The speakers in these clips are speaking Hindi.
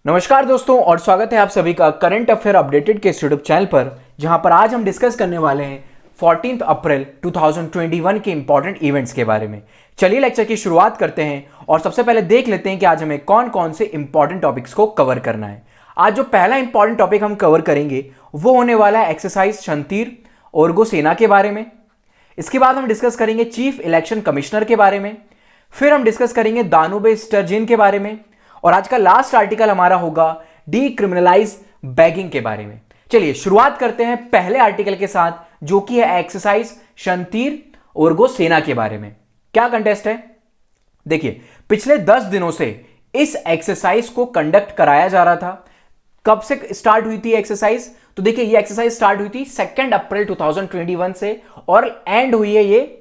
नमस्कार दोस्तों और स्वागत है आप सभी का करंट अफेयर अपडेटेड के यूट्यूब चैनल पर, जहां पर आज हम डिस्कस करने वाले हैं 14 अप्रैल 2021 के इंपॉर्टेंट इवेंट्स के बारे में। चलिए लेक्चर की शुरुआत करते हैं और सबसे पहले देख लेते हैं कि आज हमें कौन कौन से इंपॉर्टेंट टॉपिक्स को कवर करना है। आज जो पहला इंपॉर्टेंट टॉपिक हम कवर करेंगे वो होने वाला है एक्सरसाइज शंतीर ओरगो सेना के बारे में। इसके बाद हम डिस्कस करेंगे चीफ इलेक्शन कमिश्नर के बारे में। फिर हम डिस्कस करेंगे दानुबे स्टर्जिन के बारे में और आज का लास्ट आर्टिकल हमारा होगा डीक्रिमिनलाइज बैगिंग के बारे में। चलिए शुरुआत करते हैं पहले आर्टिकल के साथ, जो कि है एक्सरसाइज शंतीर ओरगो सेना के बारे में। क्या कंटेस्ट है? देखिए, पिछले 10 दिनों से इस एक्सरसाइज को कंडक्ट कराया जा रहा था। कब से स्टार्ट हुई थी एक्सरसाइज? तो देखिए, ये एक्सरसाइज स्टार्ट हुई थी 2 अप्रैल 2021 से और एंड हुई है ये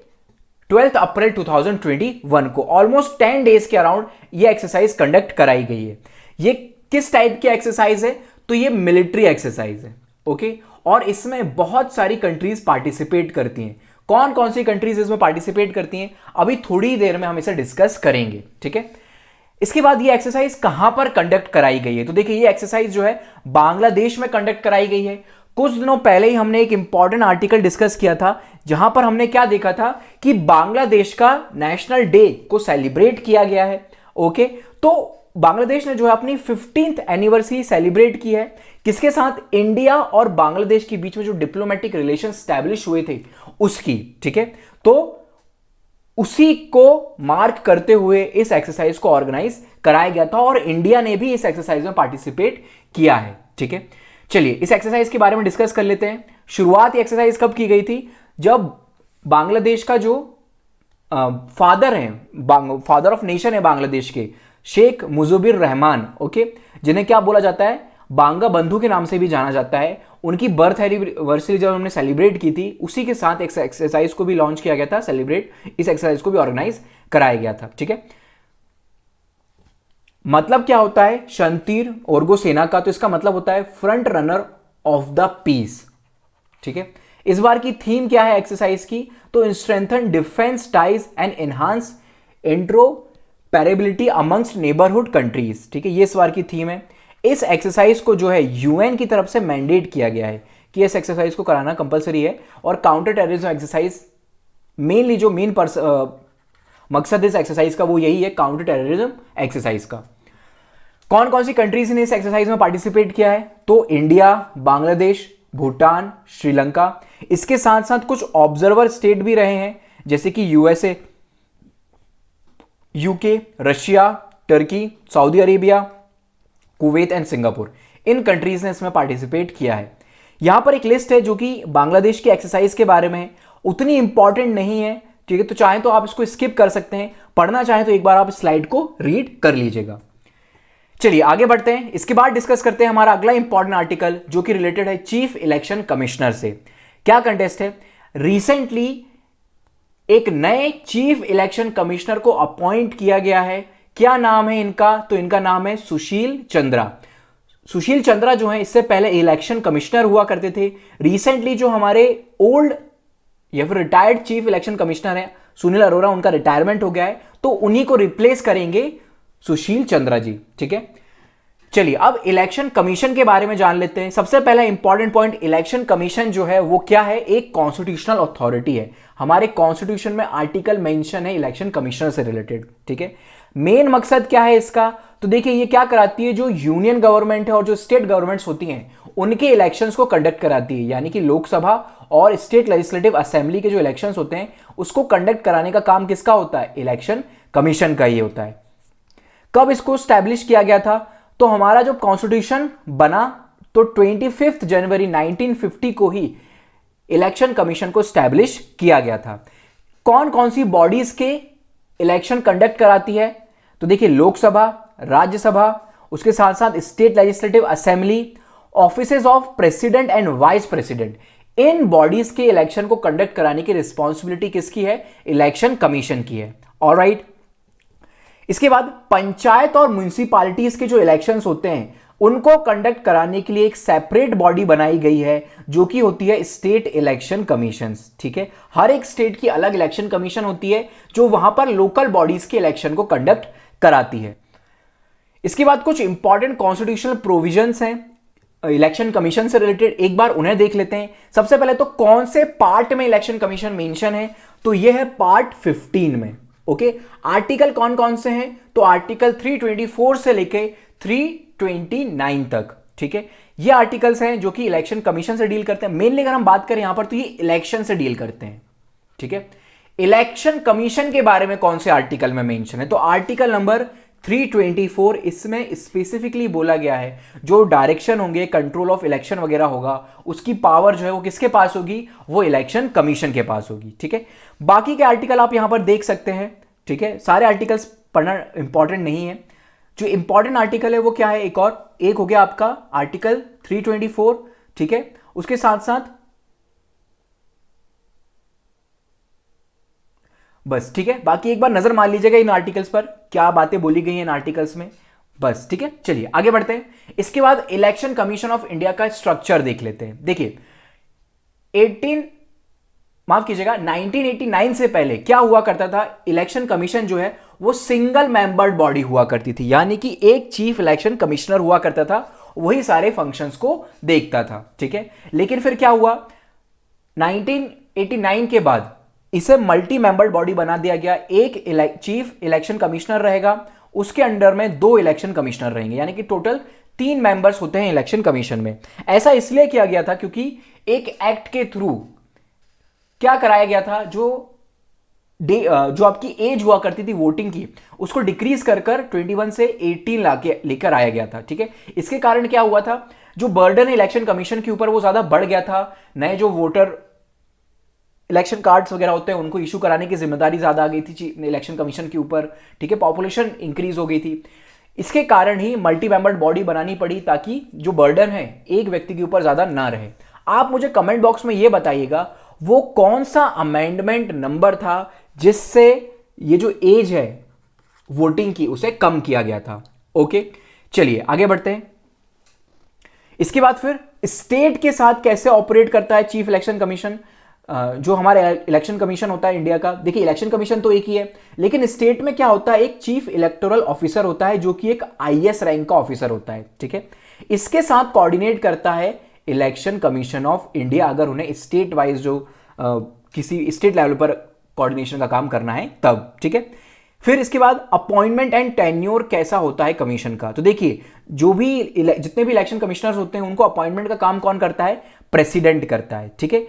12 अप्रैल 2021 को। ऑलमोस्ट 10 डेज के अराउंड ये एक्सरसाइज कंडक्ट कराई गई है। ये किस टाइप की एक्सरसाइज है? तो ये मिलिट्री एक्सरसाइज है, ओके। और इसमें बहुत सारी कंट्रीज पार्टिसिपेट करती हैं। कौन कौन सी कंट्रीज इसमें पार्टिसिपेट करती हैं अभी थोड़ी देर में हम इसे डिस्कस करेंगे, ठीक है। इसके बाद ये एक्सरसाइज कहां पर कंडक्ट कराई गई है? तो देखिए, ये एक्सरसाइज जो है बांग्लादेश में कंडक्ट कराई गई है। कुछ दिनों पहले ही हमने एक इंपॉर्टेंट आर्टिकल डिस्कस किया था, जहां पर हमने क्या देखा था कि बांग्लादेश का नेशनल डे को सेलिब्रेट किया गया है, ओके। तो बांग्लादेश ने जो है अपनी 15th एनिवर्सरी सेलिब्रेट की है। किसके साथ? इंडिया और बांग्लादेश के बीच में जो डिप्लोमेटिक रिलेशन स्टैब्लिश हुए थे उसकी, ठीक है। तो उसी को मार्क करते हुए इस एक्सरसाइज को ऑर्गेनाइज कराया गया था और इंडिया ने भी इस एक्सरसाइज में पार्टिसिपेट किया है, ठीक है। चलिए इस एक्सरसाइज के बारे में डिस्कस कर लेते हैं। शुरुआत एक्सरसाइज कब की गई थी? जब बांग्लादेश का जो फादर है, फादर ऑफ नेशन है बांग्लादेश के, शेख मुजीबुर रहमान, ओके, जिन्हें क्या बोला जाता है, बांगा बंधु के नाम से भी जाना जाता है। उनकी बर्थ एनिवर्सरी जब हमने सेलिब्रेट की थी, उसी के साथ एक एक्सरसाइज को भी लॉन्च किया गया था, सेलिब्रेट इस एक्सरसाइज को भी ऑर्गेनाइज कराया गया था, ठीक है। मतलब क्या होता है शंतीर ओरगो सेना का? तो इसका मतलब होता है front runner of the peace, ठीक है। इस बार की थीम क्या है एक्सरसाइज की? तो strengthen defence ties and enhance interoperability amongst neighbourhood countries, ठीक है। ये इस बार की थीम है। इस एक्सरसाइज को जो है यूएन की तरफ से मैंडेट किया गया है कि इस एक्सरसाइज को कराना कंपलसरी है। और काउंटर टेररिज्म एक्सरसाइज मेनली जो मेन मकसद इस एक्सरसाइज का वो यही है, काउंटर टेररिज्म एक्सरसाइज का। कौन कौन सी कंट्रीज ने इस एक्सरसाइज में पार्टिसिपेट किया है? तो इंडिया, बांग्लादेश, भूटान, श्रीलंका। इसके साथ साथ कुछ ऑब्जर्वर स्टेट भी रहे हैं, जैसे कि USA, UK, Russia, Turkey, Saudi Arabia, Kuwait and Singapore. In countries ने इसमें पार्टिसिपेट किया है। यहां पर एक लिस्ट है जो कि बांग्लादेश की एक्सरसाइज के बारे में है, उतनी इंपॉर्टेंट नहीं है, ठीक है। तो चाहे तो आप इसको स्किप कर सकते हैं, पढ़ना चाहें तो एक बार आप स्लाइड को रीड कर लीजिएगा। चलिए आगे बढ़ते हैं। इसके बाद डिस्कस करते हैं हमारा अगला इंपॉर्टेंट आर्टिकल, जो कि रिलेटेड है चीफ इलेक्शन कमिश्नर से। क्या कंटेस्ट है? रिसेंटली एक नए चीफ इलेक्शन कमिश्नर को अपॉइंट किया गया है। क्या नाम है इनका? तो इनका नाम है सुशील चंद्रा। सुशील चंद्रा जो है इससे पहले इलेक्शन कमिश्नर हुआ करते थे। रिसेंटली जो हमारे ओल्ड या फिर रिटायर्ड चीफ इलेक्शन कमिश्नर है सुनील अरोरा, उनका रिटायरमेंट हो गया है, तो उन्हीं को रिप्लेस करेंगे सुशील चंद्रा जी, ठीक है। चलिए अब इलेक्शन कमीशन के बारे में जान लेते हैं। सबसे पहला इंपॉर्टेंट पॉइंट, इलेक्शन कमीशन जो है वो क्या है? एक कॉन्स्टिट्यूशनल अथॉरिटी है। हमारे कॉन्स्टिट्यूशन में आर्टिकल मेंशन है इलेक्शन कमीशनर से रिलेटेड, ठीक है। मेन मकसद क्या है इसका? तो देखिए, ये क्या कराती है, जो यूनियन गवर्नमेंट है और जो स्टेट गवर्नमेंट्स होती हैं उनके इलेक्शंस को कंडक्ट कराती है। यानी कि लोकसभा और स्टेट लेजिस्लेटिव असेंबली के जो इलेक्शंस होते हैं उसको कंडक्ट कराने का काम किसका होता है? इलेक्शन कमीशन का ही होता है। कब इसको स्टैब्लिश किया गया था? तो हमारा जो कॉन्स्टिट्यूशन बना तो 25 जनवरी 1950 को ही इलेक्शन कमीशन को स्टैब्लिश किया गया था। कौन कौन सी बॉडीज के इलेक्शन कंडक्ट कराती है? तो देखिए, लोकसभा, राज्यसभा, उसके साथ साथ state legislative assembly, offices of president and vice president, in bodies के इलेक्शन को कंडक्ट कराने की रिस्पॉन्सिबिलिटी किसकी है? इलेक्शन कमीशन की है। ऑलराइट। इसके बाद पंचायत और म्युनिसिपैलिटीज के जो इलेक्शंस होते हैं उनको कंडक्ट कराने के लिए एक सेपरेट बॉडी बनाई गई है, जो कि होती है स्टेट इलेक्शन कमीशंस, ठीक है। हर एक स्टेट की अलग इलेक्शन कमीशन होती है जो वहां पर लोकल बॉडीज के इलेक्शन को कंडक्ट कराती है। इसके बाद कुछ इंपॉर्टेंट कॉन्स्टिट्यूशनल प्रोविजंस हैं इलेक्शन कमीशन से रिलेटेड, एक बार उन्हें देख लेते हैं। सबसे पहले तो कौन से पार्ट में इलेक्शन कमीशन मेंशन है, तो यह है पार्ट 15 में। ओके, आर्टिकल कौन कौन से हैं, तो आर्टिकल 324 से लेके 329 तक, ठीक है, ये आर्टिकल्स हैं जो कि इलेक्शन कमीशन से डील करते हैं। मेनली अगर हम बात करें यहां पर तो ये इलेक्शन से डील करते हैं, ठीक है। इलेक्शन कमीशन के बारे में कौन से आर्टिकल में मेंशन है, तो आर्टिकल नंबर 324, इसमें स्पेसिफिकली बोला गया है जो डायरेक्शन होंगे, कंट्रोल ऑफ इलेक्शन वगैरह होगा, उसकी पावर जो है वो किसके पास होगी, वो इलेक्शन कमीशन के पास होगी, ठीक है। बाकी के आर्टिकल आप यहां पर देख सकते हैं, ठीक है, सारे आर्टिकल्स पढ़ना इंपॉर्टेंट नहीं है। जो इंपॉर्टेंट आर्टिकल है वो क्या है, एक हो गया आपका आर्टिकल 324, ठीक है, उसके साथ साथ बस, ठीक है। बाकी एक बार नजर मार लीजिएगा इन आर्टिकल्स पर, क्या बातें बोली गई हैं इन आर्टिकल्स में, बस, ठीक है। चलिए आगे बढ़ते हैं। इसके बाद इलेक्शन कमीशन ऑफ इंडिया का स्ट्रक्चर देख लेते हैं। देखिए 1989 से पहले क्या हुआ करता था, इलेक्शन कमीशन जो है वो सिंगल मेंबर्ड बॉडी हुआ करती थी, यानी कि एक चीफ इलेक्शन कमिश्नर हुआ करता था, वही सारे फंक्शंस को देखता था, ठीक है। लेकिन फिर क्या हुआ, 1989 के बाद इसे मल्टी मेंबर्ड बॉडी बना दिया गया। एक चीफ इलेक्शन कमिश्नर रहेगा, उसके अंडर में 2 इलेक्शन कमिश्नर रहेंगे, यानी कि टोटल 3 मेंबर्स होते हैं इलेक्शन कमीशन में। ऐसा इसलिए किया गया था क्योंकि एक एक्ट के थ्रू क्या कराया गया था, जो आपकी एज हुआ करती थी वोटिंग की, उसको डिक्रीज कर 21 से 18 लेकर आया गया था, ठीक है। इसके कारण क्या हुआ था, जो बर्डन इलेक्शन कमीशन के ऊपर वो ज्यादा बढ़ गया था। नए जो वोटर इलेक्शन कार्ड्स वगैरह होते हैं उनको इशू कराने की जिम्मेदारी ज्यादा आ गई थी इलेक्शन कमीशन के ऊपर, ठीक है, पॉपुलेशन इंक्रीज हो गई थी। इसके कारण ही मल्टी मेंबर्ड बॉडी बनानी पड़ी, ताकि जो बर्डन है एक व्यक्ति के ऊपर ज्यादा ना रहे। आप मुझे कमेंट बॉक्स में यह बताइएगा वो कौन सा अमेंडमेंट नंबर था जिससे ये जो एज है वोटिंग की उसे कम किया गया था। ओके, चलिए आगे बढ़ते हैं। इसके बाद फिर स्टेट के साथ कैसे ऑपरेट करता है चीफ इलेक्शन कमीशन, जो हमारे इलेक्शन कमीशन होता है इंडिया का। देखिए इलेक्शन कमीशन तो एक ही है, लेकिन स्टेट में क्या होता है, एक चीफ इलेक्टोरल ऑफिसर होता है जो कि एक आईएएस रैंक का ऑफिसर होता है, ठीक है। इसके साथ कोऑर्डिनेट करता है इलेक्शन कमीशन ऑफ इंडिया, अगर उन्हें स्टेट वाइज जो किसी स्टेट लेवल पर कोऑर्डिनेशन का काम करना है तब, ठीक है। फिर इसके बाद अपॉइंटमेंट एंड टेन्योर कैसा होता है कमीशन का, तो देखिए जितने भी इलेक्शन कमिश्नर्स होते हैं उनको अपॉइंटमेंट का काम कौन करता है, प्रेसिडेंट करता है, ठीक है।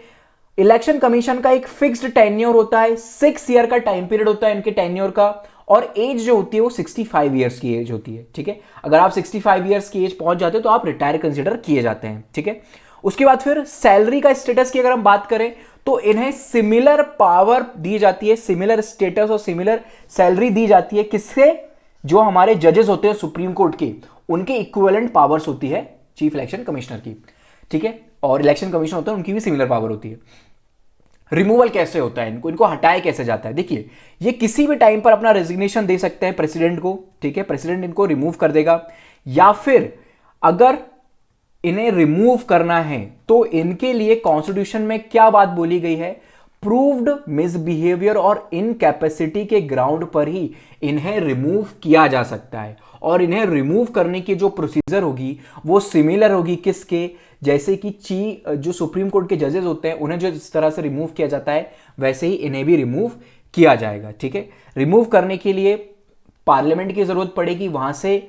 इलेक्शन कमीशन का एक फिक्स्ड टेन्योर होता है, 6 ईयर का टाइम पीरियड होता है इनके टेन्योर का, और एज जो होती है वो 65 ईयर्स की एज होती है, ठीक है। अगर आप 65 ईयर्स की एज पहुंच जाते हो तो आप रिटायर कंसिडर किए जाते हैं, ठीक है। उसके बाद फिर सैलरी का स्टेटस की अगर हम बात करें तो इन्हें सिमिलर पावर दी जाती है, सिमिलर स्टेटस और सिमिलर सैलरी दी जाती है, किससे, जो हमारे जजेस होते हैं सुप्रीम कोर्ट के, उनके इक्विवेलेंट पावर्स होती है चीफ इलेक्शन कमिश्नर की, ठीक है। और इलेक्शन कमीशन होता है उनकी भी सिमिलर पावर होती है। रिमूवल कैसे होता है, इनको हटाया कैसे जाता है, देखिए ये किसी भी टाइम पर अपना रेजिग्नेशन दे सकते हैं प्रेसिडेंट को, ठीक है, प्रेसिडेंट इनको रिमूव कर देगा। या फिर अगर इन्हें रिमूव करना है तो इनके लिए कॉन्स्टिट्यूशन में क्या बात बोली गई है, प्रूव्ड मिसबिहेवियर और इनकैपेसिटी के ग्राउंड पर ही इन्हें रिमूव किया जा सकता है। और इन्हें रिमूव करने की जो प्रोसीजर होगी वो सिमिलर होगी किसके, जैसे कि जो सुप्रीम कोर्ट के जजेस होते हैं उन्हें जो इस तरह से रिमूव किया जाता है वैसे ही इन्हें भी रिमूव किया जाएगा, ठीक है। रिमूव करने के लिए पार्लियामेंट की जरूरत पड़ेगी, वहां से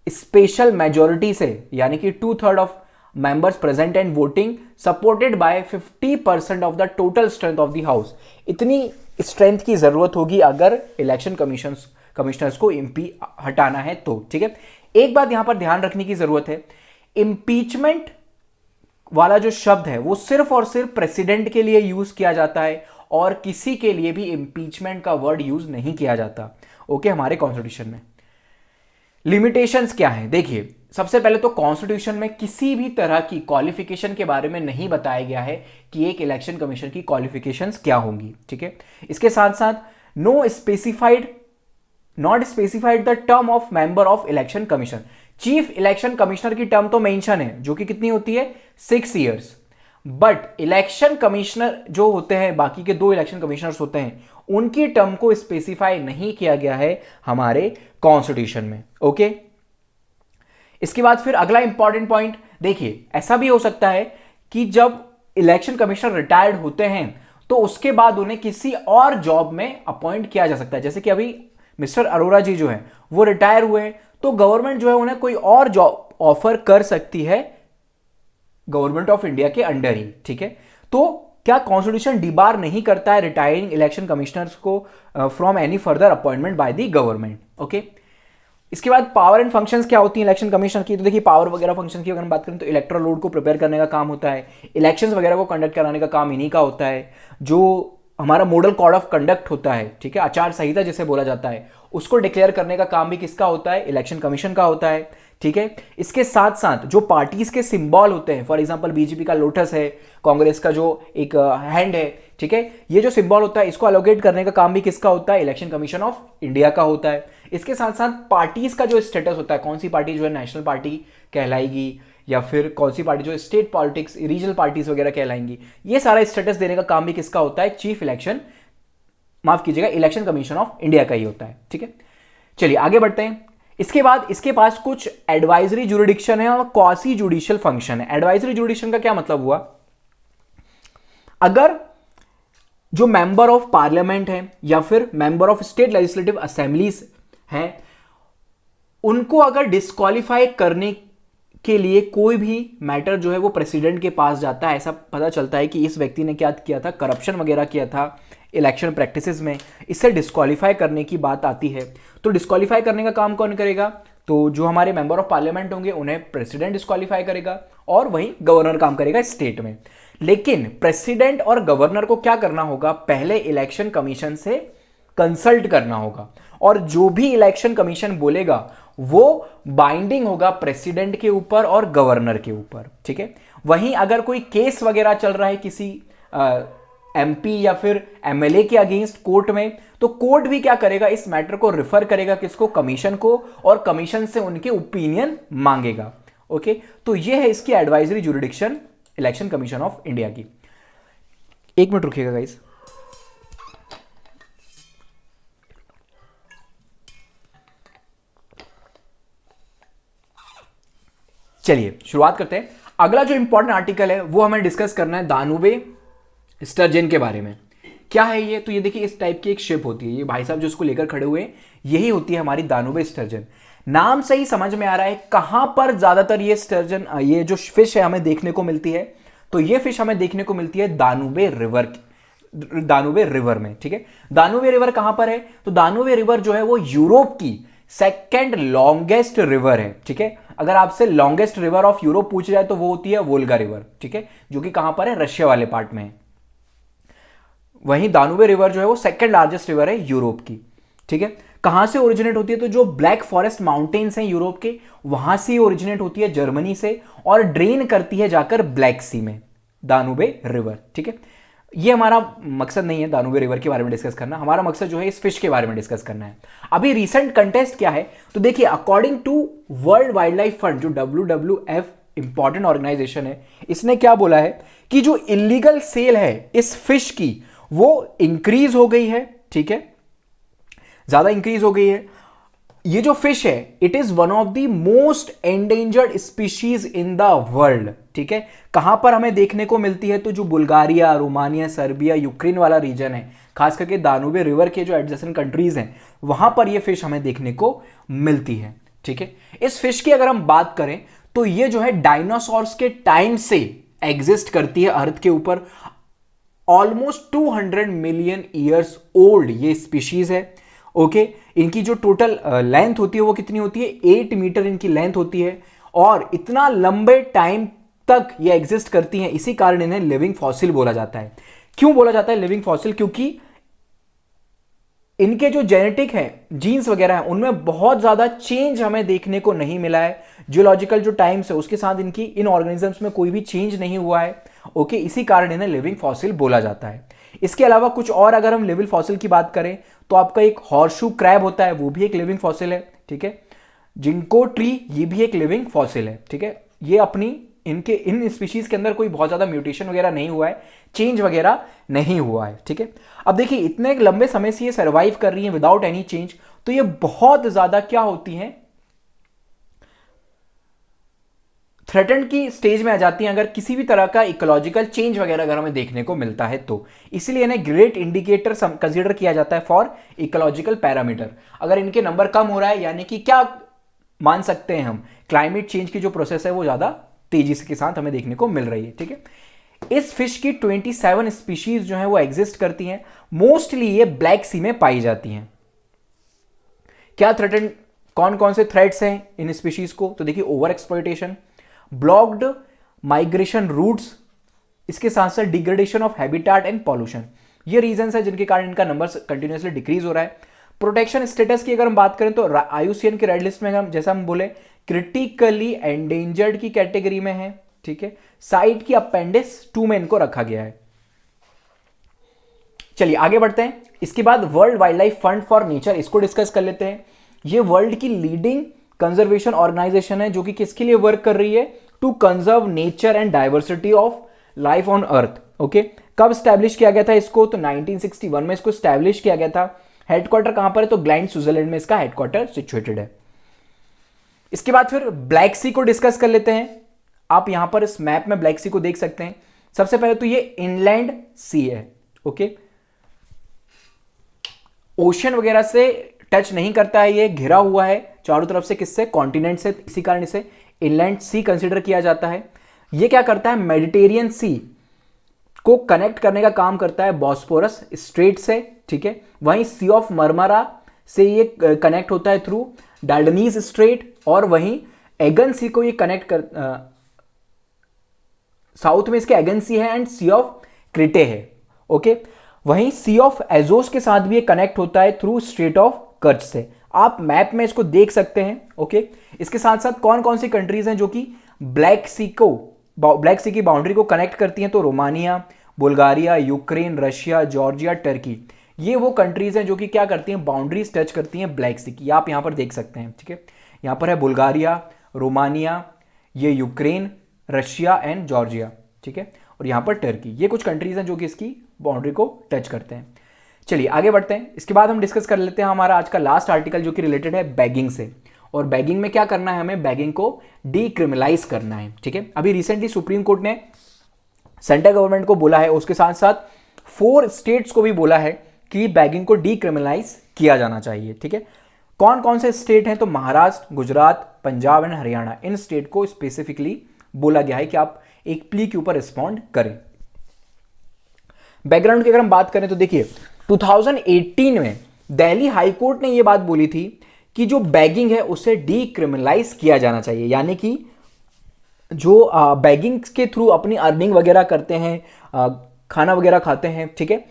स्पेशल मेजॉरिटी से, यानी कि 2/3 of members present and voting supported by 50% of the total strength of the house. इतनी स्ट्रेंथ की जरूरत होगी अगर इलेक्शन कमिश्नर्स को हटाना है तो, ठीक है। एक बात यहां पर ध्यान रखने की जरूरत है, इंपीचमेंट वाला जो शब्द है वो सिर्फ और सिर्फ प्रेसिडेंट के लिए यूज किया जाता है और किसी के लिए भी इंपीचमेंट का वर्ड यूज नहीं किया जाता, ओके, हमारे कॉन्स्टिट्यूशन में। लिमिटेशंस क्या है, देखिए सबसे पहले तो कॉन्स्टिट्यूशन में किसी भी तरह की क्वालिफिकेशन के बारे में नहीं बताया गया है कि एक इलेक्शन कमीशन की क्वालिफिकेशंस क्या होंगी, ठीक है। इसके साथ साथ not specified the term of member of election commission. Chief election commissioner की टर्म तो मेंशन है जो कि कितनी होती है, 6 ईयर्स, बट इलेक्शन कमिश्नर जो होते हैं, बाकी के 2 इलेक्शन कमिश्नर्स होते हैं, उनकी टर्म को स्पेसिफाई नहीं किया गया है हमारे कॉन्स्टिट्यूशन में। ओके, इसके बाद फिर अगला इंपॉर्टेंट पॉइंट देखिए, ऐसा भी हो सकता है कि जब इलेक्शन कमिश्नर रिटायर्ड होते हैं तो उसके बाद उन्हें किसी और जॉब में अपॉइंट किया जा सकता है। जैसे कि अभी मिस्टर अरोड़ा जी जो हैं वो रिटायर हुए, तो गवर्नमेंट जो है उन्हें कोई और जॉब ऑफर कर सकती है गवर्नमेंट ऑफ इंडिया के अंडर ही। ठीक है, तो क्या कॉन्स्टिट्यूशन डिबार नहीं करता है रिटायरिंग इलेक्शन कमिश्नर्स को from any further appointment by the government. Okay, इसके बाद पावर एंड फंक्शंस क्या होती हैं इलेक्शन कमीशन की। तो देखिए, पावर वगैरह फंक्शन की अगर हम बात करें तो इलेक्टोरल रोल को प्रिपेयर करने का काम होता है, इलेक्शंस वगैरह को कंडक्ट कराने का काम इन्हीं का होता है, जो हमारा मॉडल कोड ऑफ कंडक्ट होता है, ठीक है, आचार संहिता जिसे बोला जाता है, उसको डिक्लेयर करने का काम भी किसका होता है, इलेक्शन कमीशन का होता है। ठीक है, इसके साथ साथ जो पार्टीज के सिंबल होते हैं, फॉर एग्जांपल बीजेपी का लोटस है, कांग्रेस का जो एक हैंड है, ठीक है, ये जो सिंबल होता है इसको अलोकेट करने का काम भी किसका होता है, इलेक्शन कमीशन ऑफ इंडिया का होता है। इसके साथ साथ पार्टीज का जो स्टेटस होता है, कौन सी पार्टी जो है नेशनल पार्टी कहलाएगी या फिर कौन सी पार्टी जो स्टेट पॉलिटिक्स रीजनल पार्टीज वगैरह कहलाएंगी, ये सारा स्टेटस देने का काम भी किसका होता है, चीफ इलेक्शन, माफ कीजिएगा, इलेक्शन कमीशन ऑफ इंडिया का ही होता है। ठीक है, चलिए आगे बढ़ते हैं। इसके बाद इसके पास कुछ एडवाइजरी जुरिडिक्शन है और क्वासी जुडिशियल फंक्शन है। एडवाइजरी जुरिडिक्शन का क्या मतलब हुआ, अगर जो मेंबर ऑफ पार्लियामेंट है या फिर member of state legislative assemblies हैं, उनको अगर डिस्क्वालीफाई करने के लिए कोई भी मैटर जो है वो प्रेसिडेंट के पास जाता है, ऐसा पता चलता है कि इस व्यक्ति ने क्या किया था, करप्शन वगैरह किया था इलेक्शन प्रैक्टिसेस में, इससे डिस्क्वालीफाई करने की बात आती है, तो डिस्क्वालीफाई करने का काम कौन करेगा, तो जो हमारे मेंबर ऑफ पार्लियामेंट होंगे उन्हें प्रेसिडेंट डिस्क्वालीफाई करेगा और वहीं गवर्नर काम करेगा स्टेट में। लेकिन प्रेसिडेंट और गवर्नर को क्या करना होगा, पहले इलेक्शन कमीशन से कंसल्ट करना होगा और जो भी इलेक्शन कमीशन बोलेगा वो बाइंडिंग होगा प्रेसिडेंट के ऊपर और गवर्नर के ऊपर। ठीक है, वहीं अगर कोई केस वगैरह चल रहा है किसी एमपी या फिर एमएलए के अगेंस्ट कोर्ट में, तो कोर्ट भी क्या करेगा, इस मैटर को रिफर करेगा किसको, कमीशन को, और कमीशन से उनके ओपिनियन मांगेगा। ओके, तो ये है इसकी advisory jurisdiction election commission of India की। एक मिनट रुकिएगा गाइस। चलिए शुरुआत करते हैं। अगला जो इंपॉर्टेंट आर्टिकल है वो हमें डिस्कस करना है दानुबे स्टर्जन के बारे में। क्या है ये, तो ये देखिए इस टाइप की एक शिप होती है, ये भाई साहब जो इसको लेकर खड़े हुए हैं यही होती है हमारी दानुबे स्टर्जन। नाम से ही समझ में आ रहा है कहां पर ज्यादातर ये स्टर्जन, ये जो फिश है हमें देखने को मिलती है, तो ये फिश हमें देखने को मिलती है दानुबे रिवर में। ठीक है, दानुबे रिवर कहां पर है, तो दानुबे रिवर जो है वो यूरोप की सेकेंड लॉन्गेस्ट रिवर है। ठीक है, अगर आपसे लॉन्गेस्ट रिवर ऑफ यूरोप पूछ जाए तो वो होती है वोल्गा रिवर। ठीक है, जो कि कहां पर है, रशिया वाले पार्ट में है। वहीं दानुबे रिवर जो है वो सेकंड लार्जेस्ट रिवर है यूरोप की। ठीक है, कहां से ओरिजिनेट होती है, तो जो ब्लैक फॉरेस्ट माउंटेन्स हैं यूरोप के, वहां से ओरिजिनेट होती है जर्मनी से और ड्रेन करती है जाकर ब्लैक सी में दानुबे रिवर। ठीक है, ये हमारा मकसद नहीं है दानुबे रिवर के बारे में डिस्कस करना, हमारा मकसद जो है इस फिश के बारे में डिस्कस करना है। अभी रिसेंट कंटेस्ट क्या है, तो देखिए according to world wildlife fund, जो WWF इंपॉर्टेंट ऑर्गेनाइजेशन है, इसने क्या बोला है कि जो इलीगल सेल है इस फिश की वो इंक्रीज हो गई है। ठीक है, ज्यादा इंक्रीज हो गई है। ये जो फिश है it is one of the most endangered species in the world. ठीक है, कहां पर हमें देखने को मिलती है, तो जो बुल्गारिया, रोमानिया, सर्बिया, यूक्रेन वाला रीजन है, खास करके दानुबे रिवर के जो एडजेसेंट कंट्रीज हैं वहां पर यह फिश हमें देखने को मिलती है। ठीक है, इस फिश की अगर हम बात करें तो ये जो है डायनासोर्स के टाइम से एग्जिस्ट करती है अर्थ के ऊपर। ऑलमोस्ट 200 मिलियन ईयर्स ओल्ड ये स्पीशीज है। ओके, इनकी जो टोटल लेंथ होती है वो कितनी होती है, 8 मीटर इनकी लेंथ होती है और इतना लंबे टाइम तक ये एग्जिस्ट करती हैं, इसी कारण इन्हें लिविंग फॉसिल बोला जाता है। क्यों बोला जाता है लिविंग फॉसिल, क्योंकि इनके जो जेनेटिक है, जीन्स वगैरह हैं, उनमें बहुत ज्यादा चेंज हमें देखने को नहीं मिला है। जियोलॉजिकल जो टाइम्स है उसके साथ इनकी इन ऑर्गेनिजम्स में कोई भी चेंज नहीं हुआ है। ओके, इसी कारण इन्हें लिविंग फॉसिल बोला जाता है। इसके अलावा कुछ और अगर हम लिविंग फॉसिल की बात करें तो आपका एक हॉर्सशू क्रैब होता है, वो भी एक लिविंग फॉसिल है। ठीक है, जिंको ट्री, ये भी एक लिविंग फॉसिल है। ठीक है, ये अपनी इनके इन स्पीशीज के अंदर कोई बहुत ज़्यादा म्यूटेशन वगैरह नहीं हुआ है, चेंज वगैरह नहीं हुआ है, ठीक है। अब देखिए इतने लंबे समय से ये सर्वाइव कर रही हैं विदाउट एनी चेंज, तो ये बहुत ज़्यादा क्या होती हैं, थ्रेटन की स्टेज में आ जाती हैं अगर किसी भी तरह का इकोलॉजिकल चेंज वगैरह अगर हमें देखने को मिलता है तो। इसलिए इन्हें ग्रेट इंडिकेटर कंसीडर किया जाता है फॉर इकोलॉजिकल पैरामीटर। अगर इनके नंबर कम हो रहा है यानी कि क्या मान सकते हैं हम, क्लाइमेट चेंज की जो प्रोसेस है वो ज़्यादा तेजी के साथ हमें देखने को मिल रही है, ठीक है। इस फिश की 27 स्पीशीज जो है वो एग्जिस्ट करती हैं, मोस्टली ये ब्लैक सी में पाई जाती हैं। क्या थ्रेटन, कौन कौन से थ्रेट्स हैं इन स्पीशीज को, तो देखिए over exploitation, blocked migration routes, इसके साथ साथ degradation of habitat and pollution, ये रीजंस है जिनके कारण इनका नंबर कंटिन्यूसली डिक्रीज हो रहा है। प्रोटेक्शन स्टेटस की अगर हम बात करें तो IUCN की रेड लिस्ट में हम जैसा हम बोले क्रिटिकली एंडेंजर्ड की कैटेगरी में है, ठीक है। साइट की अपेंडिक्स 2 में इनको रखा गया है। चलिए आगे बढ़ते हैं। इसके बाद world wildlife fund for nature, इसको डिस्कस कर लेते हैं। ये वर्ल्ड की लीडिंग कंजर्वेशन ऑर्गेनाइजेशन है जो कि किसके लिए वर्क कर रही है, to conserve nature and diversity of life on earth, okay. कब स्टैब्लिश किया गया था इसको, तो 1961 में इसको स्टैब्लिश किया गया था। हेडक्वार्टर कहां पर है, तो ग्लैंड स्विट्जरलैंड में इसका हेडक्वार्टर सिचुएटेड है। इसके बाद फिर ब्लैक सी को डिस्कस कर लेते हैं। आप यहां पर इस मैप में ब्लैक सी को देख सकते हैं। सबसे पहले तो ये इनलैंड सी है, ओके, ओशन वगैरह से टच नहीं करता है, ये घिरा हुआ है चारों तरफ से किससे, कॉन्टिनेंट से, इसी कारण इसे इनलैंड सी कंसीडर किया जाता है। ये क्या करता है, मेडिटेरियन सी को कनेक्ट करने का काम करता है बॉस्फोरस स्ट्रेट से, ठीक है। वहीं सी ऑफ मरमरा से ये कनेक्ट होता है थ्रू डाल्डनीज स्ट्रेट, और वहीं एगन सी को ये कनेक्ट कर साउथ में इसके एगन सी है एंड सी ऑफ क्रिटे है, ओके। वहीं सी ऑफ एजोस के साथ भी ये कनेक्ट होता है थ्रू स्ट्रेट ऑफ कर्च से। आप मैप में इसको देख सकते हैं, ओके। इसके साथ साथ कौन कौन सी कंट्रीज हैं जो कि ब्लैक सी की बाउंड्री को कनेक्ट करती हैं, तो Romania, Bulgaria, Ukraine, Russia, Georgia, Turkey, ये वो कंट्रीज हैं जो कि क्या करती हैं, बाउंड्रीज टच करती हैं ब्लैक सी की। आप यहां पर देख सकते हैं, ठीक है। यहां पर है बुल्गारिया, रोमानिया, ये यूक्रेन, रशिया एंड जॉर्जिया, ठीक है, और यहां पर टर्की, ये कुछ कंट्रीज हैं जो कि इसकी बाउंड्री को टच करते हैं। चलिए आगे बढ़ते हैं। इसके बाद हम डिस्कस कर लेते हैं हमारा आज का लास्ट आर्टिकल जो कि रिलेटेड है बैगिंग से। और बैगिंग में क्या करना है, हमें बैगिंग को डीक्रिमिनलाइज करना है, ठीक है। अभी रिसेंटली सुप्रीम कोर्ट ने सेंट्रल गवर्नमेंट को बोला है, उसके साथ साथ 4 स्टेट्स को भी बोला है कि बैगिंग को डीक्रिमिनलाइज किया जाना चाहिए, ठीक है। कौन कौन से स्टेट हैं, तो Maharashtra, Gujarat, Punjab and Haryana, in state को स्पेसिफिकली बोला गया है कि आप एक प्ली के ऊपर रिस्पॉन्ड करें। बैकग्राउंड की अगर हम बात करें तो देखिए 2018 में दिल्ली हाई कोर्ट ने यह बात बोली थी कि जो बैगिंग है उसे डीक्रिमिनलाइज किया जाना चाहिए, यानी कि जो बैगिंग के थ्रू अपनी अर्निंग वगैरह करते हैं, खाना वगैरह खाते हैं, ठीक है,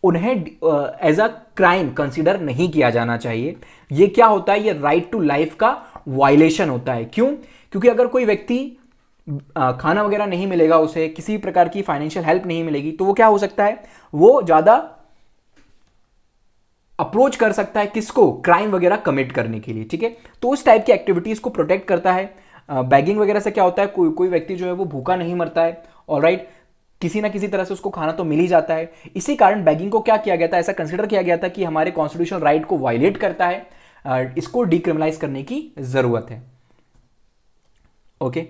उन्हें एज अ क्राइम कंसीडर नहीं किया जाना चाहिए। ये क्या होता है, ये राइट टू लाइफ का वायलेशन होता है। क्यों, क्योंकि अगर कोई व्यक्ति खाना वगैरह नहीं मिलेगा, उसे किसी प्रकार की फाइनेंशियल हेल्प नहीं मिलेगी, तो वो क्या हो सकता है, वो ज्यादा अप्रोच कर सकता है किसको, क्राइम वगैरह कमिट करने के लिए, ठीक है। तो उस टाइप की एक्टिविटीज को प्रोटेक्ट करता है। बैगिंग वगैरह से क्या होता है, कोई व्यक्ति जो है वो भूखा नहीं मरता है, ऑलराइट, किसी ना किसी तरह से उसको खाना तो मिल ही जाता है। इसी कारण बैगिंग को क्या किया गया था, ऐसा कंसिडर किया गया था कि हमारे कॉन्स्टिट्यूशनल राइट को वायलेट करता है, इसको डीक्रिमिनलाइज करने की जरूरत है, ओके।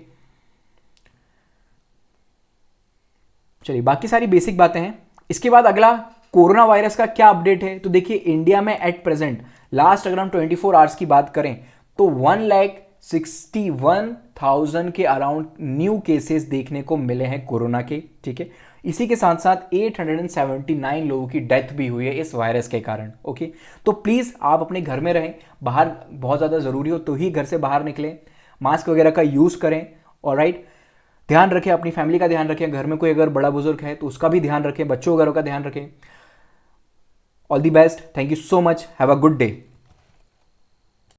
चलिए बाकी सारी बेसिक बातें हैं। इसके बाद अगला कोरोना वायरस का क्या अपडेट है, तो देखिए इंडिया में एट प्रेजेंट लास्ट अगर हम 24 आवर्स की बात करें तो 1,61,000 के अराउंड न्यू केसेस देखने को मिले हैं कोरोना के, ठीक है। इसी के साथ साथ 879 लोगों की डेथ भी हुई है इस वायरस के कारण, ओके। तो प्लीज़ आप अपने घर में रहें, बाहर बहुत ज़्यादा ज़रूरी हो तो ही घर से बाहर निकलें, मास्क वगैरह का यूज़ करें, ऑलराइट। ध्यान रखें, अपनी फैमिली का ध्यान रखें, घर में कोई अगर बड़ा बुजुर्ग है तो उसका भी ध्यान रखें, बच्चों वगैरह का ध्यान रखें। All the best, thank you so much, have a good day.